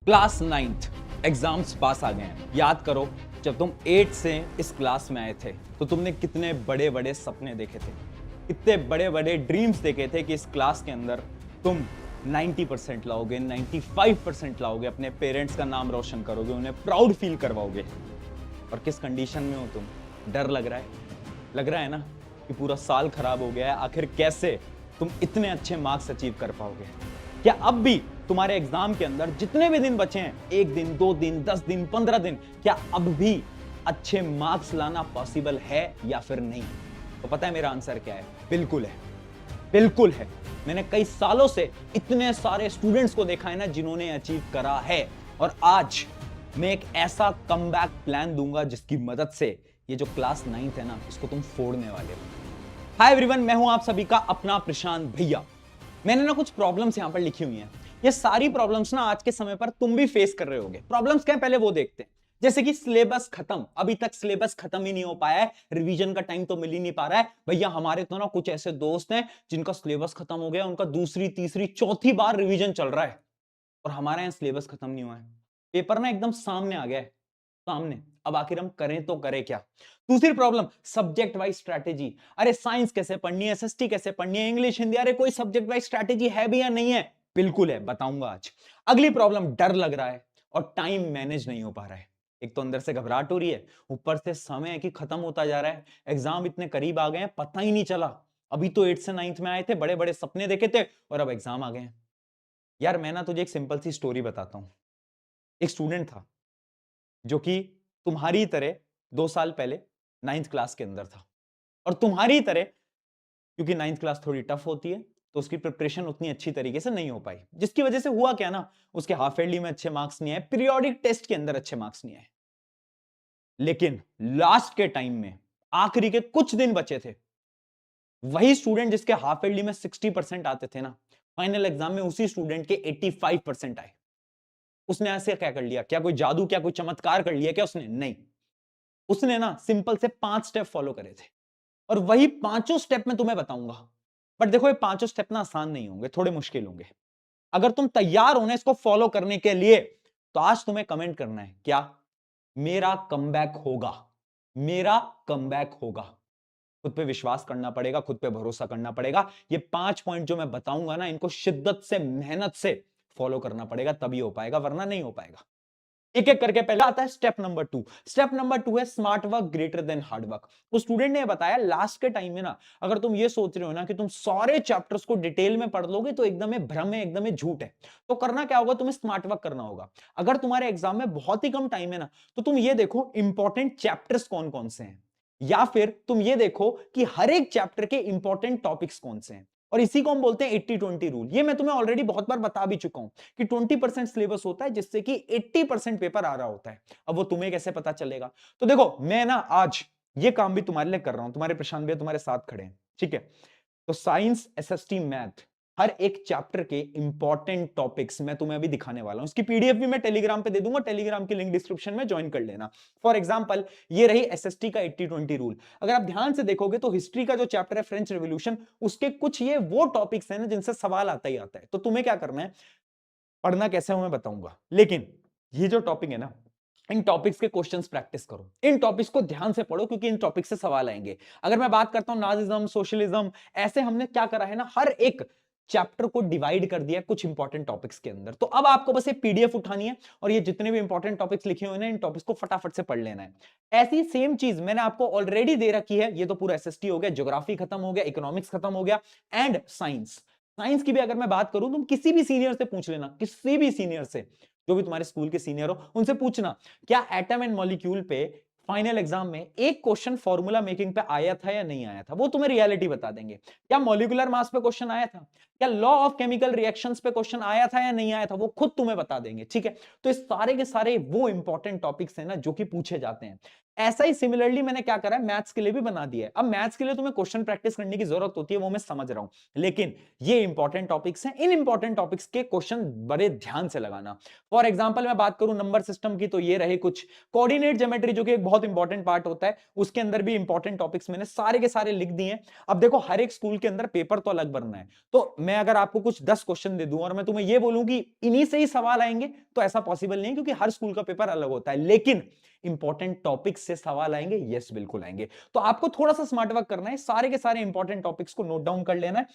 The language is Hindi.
क्लास 9th एग्जाम्स पास आ गए हैं। याद करो, जब तुम 8 से इस क्लास में आए थे तो तुमने कितने बड़े बड़े सपने देखे थे, कितने बड़े बड़े ड्रीम्स देखे थे कि इस क्लास के अंदर तुम 90% लाओगे, 95% लाओगे, अपने पेरेंट्स का नाम रोशन करोगे, उन्हें प्राउड फील करवाओगे। और किस कंडीशन में हो तुम? डर लग रहा है? लग रहा है ना कि पूरा साल खराब हो गया है, आखिर कैसे तुम इतने अच्छे मार्क्स अचीव कर पाओगे? क्या अब भी तुम्हारे एग्जाम के अंदर जितने भी दिन बचे हैं, 1 दिन, 2 दिन, 10 दिन, 15 दिन, क्या अब भी अच्छे मार्क्स लाना पॉसिबल है या फिर नहीं? तो पता है मेरा आंसर क्या है? बिल्कुल है, बिल्कुल है। मैंने कई सालों से इतने सारे स्टूडेंट्स को देखा है ना जिन्होंने अचीव करा है, और आज मैं एक ऐसा कमबैक प्लान दूंगा जिसकी मदद से ये जो क्लास 9th है ना, इसको तुम फोड़ने वाले हो। हाय एवरीवन, मैं हूं आप सभी का अपना प्रशांत भैया। मैंने ना कुछ प्रॉब्लम्स यहां पर लिखी हुई हैं। ये सारी प्रॉब्लम्स ना आज के समय पर तुम भी फेस कर रहे होगे। प्रॉब्लम्स क्या है पहले वो देखते हैं। जैसे कि सिलेबस खत्म, अभी तक सिलेबस खत्म ही नहीं हो पाया है, रिवीजन का टाइम तो मिल ही नहीं पा रहा है। भैया हमारे तो ना कुछ ऐसे दोस्त हैं जिनका सिलेबस खत्म हो गया, उनका दूसरी तीसरी चौथी बार रिवीजन चल रहा है, और हमारे यहाँ सिलेबस खत्म नहीं हुआ है। पेपर ना एकदम सामने आ गया है, सामने। अब आखिर हम करें तो करें क्या? दूसरी प्रॉब्लम, सब्जेक्ट वाइज स्ट्रैटेजी। अरे साइंस कैसे पढ़नी है, एसएसटी कैसे पढ़नी है, इंग्लिश हिंदी, अरे कोई सब्जेक्ट वाइज स्ट्रैटेजी है भी या नहीं है? बिल्कुल है, बताऊंगा आज। अगली प्रॉब्लम, डर लग रहा है और टाइम मैनेज नहीं हो पा रहा है। एक तो अंदर से घबराहट हो रही है, ऊपर से समय है कि खत्म होता जा रहा है, एग्जाम इतने करीब आ गए हैं, पता ही नहीं चला। अभी तो 8 से 9th में आए थे, बड़े बड़े सपने देखे थे, और अब एग्जाम आ गए हैं। यार मैं ना तुझे एक सिंपल सी स्टोरी बताता हूं। एक स्टूडेंट था जो कि तुम्हारी तरह 2 साल पहले 9th क्लास के अंदर था, और तुम्हारी तरह, क्योंकि 9th क्लास थोड़ी टफ होती है तो उसकी प्रिपरेशन उतनी अच्छी तरीके से नहीं हो पाई, जिसकी वजह से हुआ क्या ना, उसके हाफ ईयरली में अच्छे मार्क्स नहीं आए, पीरियोडिक टेस्ट के अंदर अच्छे मार्क्स नहीं आए। लेकिन लास्ट के टाइम में, आखिरी के कुछ दिन बचे थे, वही स्टूडेंट जिसके हाफ ईयरली में 60% आते थे ना, फाइनल एग्जाम में उसी स्टूडेंट के 85% आए। उसने ऐसे क्या कर लिया? क्या कोई जादू, क्या कोई चमत्कार कर लिया क्या उसने? नहीं। उसने ना सिंपल से 5 स्टेप फॉलो करे थे, और वही पांचों स्टेप मैं तुम्हें बताऊंगा। बट देखो, ये पांचों स्टेप ना आसान नहीं होंगे, थोड़े मुश्किल होंगे। अगर तुम तैयार हो ना इसको फॉलो करने के लिए, तो आज तुम्हें कमेंट करना है क्या? मेरा कमबैक होगा, मेरा कमबैक होगा। खुद पे विश्वास करना पड़ेगा, खुद पे भरोसा करना पड़ेगा। ये 5 पॉइंट जो मैं बताऊंगा ना, इनको शिद्दत से, मेहनत से फॉलो करना पड़ेगा, तभी हो पाएगा, वरना नहीं हो पाएगा। एक एक करके पहले आता है स्टेप नंबर 2। स्टेप नंबर 2 है smart work greater than hard work. उस स्टूडेंट ने बताया, लास्ट के टाइम में ना, अगर तुम ये सोच रहे हो ना कि तुम सारे चैप्टर्स को डिटेल में पढ़ लोगे तो एकदम भ्रम है, एकदम झूठ है। तो करना क्या होगा? तुम्हें स्मार्ट वर्क करना होगा। अगर तुम्हारे एग्जाम में बहुत ही कम टाइम है ना, तो तुम ये देखो इंपॉर्टेंट चैप्टर्स कौन कौन से हैं, या फिर तुम ये देखो कि हर एक चैप्टर के इंपॉर्टेंट टॉपिक्स कौन से हैं। और इसी को हम बोलते हैं 80-20 रूल। ये मैं तुम्हें ऑलरेडी बहुत बार बता भी चुका हूं कि 20% सिलेबस होता है जिससे कि 80% पेपर आ रहा होता है। अब वो तुम्हें कैसे पता चलेगा? तो देखो, मैं ना आज ये काम भी तुम्हारे लिए कर रहा हूं, तुम्हारे प्रशांत भैया तुम्हारे साथ खड़े हैं, ठीक है? तो साइंस, एसएसटी, मैथ, हर एक चैप्टर के इंपॉर्टेंट टॉपिक्स मैं तुम्हें अभी दिखाने वाला हूं। इसकी पीडीएफ भी मैं टेलीग्राम पे दे दूंगा, टेलीग्राम की लिंक डिस्क्रिप्शन में ज्वाइन कर लेना। फॉर एग्जांपल, ये रही एसएसटी का 80-20 रूल। अगर आप ध्यान से देखोगे तो हिस्ट्री का जो चैप्टर है फ्रेंच रेवोल्यूशन, उसके कुछ ये वो टॉपिक्स हैं ना जिनसे सवाल आता ही आता है। तो तुम्हें क्या करना है, पढ़ना कैसे है मैं बताऊंगा, लेकिन ये जो टॉपिक है ना, इन टॉपिक्स के क्वेश्चंस प्रैक्टिस करो, इन टॉपिक्स को ध्यान से पढ़ो, क्योंकि इन टॉपिक्स से सवाल आएंगे। अगर मैं बात करता हूं नाजिज्म, सोशलिज्म, ऐसे हमने क्या करा है ना, हर एक चैप्टर को डिवाइड कर दिया कुछ इंपॉर्टेंट टॉपिक्स के अंदर। तो अब आपको बस एक पीडीएफ उठानी है, और ये जितने भी इंपॉर्टेंट टॉपिक्स लिखे हुए हैं इन टॉपिक्स को फटाफट से पढ़ लेना है। ऐसी सेम चीज मैंने आपको ऑलरेडी दे रखी है। ये तो पूरा एसएसटी हो गया, ज्योग्राफी खत्म हो गया, इकोनॉमिक्स खत्म हो गया, एंड साइंस। साइंस की भी अगर मैं बात करूं, तुम किसी भी सीनियर से पूछ लेना, किसी भी सीनियर से, जो भी तुम्हारे स्कूल के सीनियर हो, उनसे पूछना क्या एटम एंड मॉलिक्यूल पे फाइनल एग्जाम में एक क्वेश्चन फॉर्मूला मेकिंग पे आया था या नहीं आया था। वो तुम्हें रियलिटी बता देंगे। क्या मॉलिक्यूलर मास पे क्वेश्चन आया था, क्या लॉ ऑफ केमिकल रिएक्शंस पे क्वेश्चन आया था या नहीं आया था, वो खुद तुम्हें बता देंगे, ठीक है? तो इस सारे के सारे वो इंपॉर्टेंट टॉपिक्स हैं ना जो कि पूछे जाते हैं। ऐसा ही सिमिलरली मैंने क्या करा है, मैथ्स के लिए भी बना दिया है। अब मैथ्स के लिए तुम्हें क्वेश्चन प्रैक्टिस करने की जरूरत होती है, वो मैं समझ रहा हूं, लेकिन ये इंपॉर्टेंट टॉपिक्स हैं, इन इंपॉर्टेंट टॉपिक्स के क्वेश्चन बड़े ध्यान से लगाना। फॉर एग्जांपल मैं बात करूं नंबर सिस्टम की, तो ये रहे कुछ कोऑर्डिनेट ज्योमेट्री, जो कि एक बहुत इंपॉर्टेंट पार्ट होता है, उसके अंदर भी इंपॉर्टेंट टॉपिक्स मैंने सारे के सारे लिख दिए हैं। अब देखो, हर एक स्कूल के अंदर पेपर तो अलग बनना है, तो मैं अगर आपको कुछ 10 क्वेश्चन दे दूं और मैं तुम्हें ये बोलूं कि इन्हीं से ही सवाल आएंगे, तो ऐसा पॉसिबल नहीं, क्योंकि हर स्कूल का पेपर अलग होता है। लेकिन इंपॉर्टेंट टॉपिक्स से सवाल आएंगे, यस बिल्कुल आएंगे। तो आपको थोड़ा सा स्मार्ट वर्क करना है, सारे के सारे इंपॉर्टेंट टॉपिक्स को नोट डाउन कर लेना है।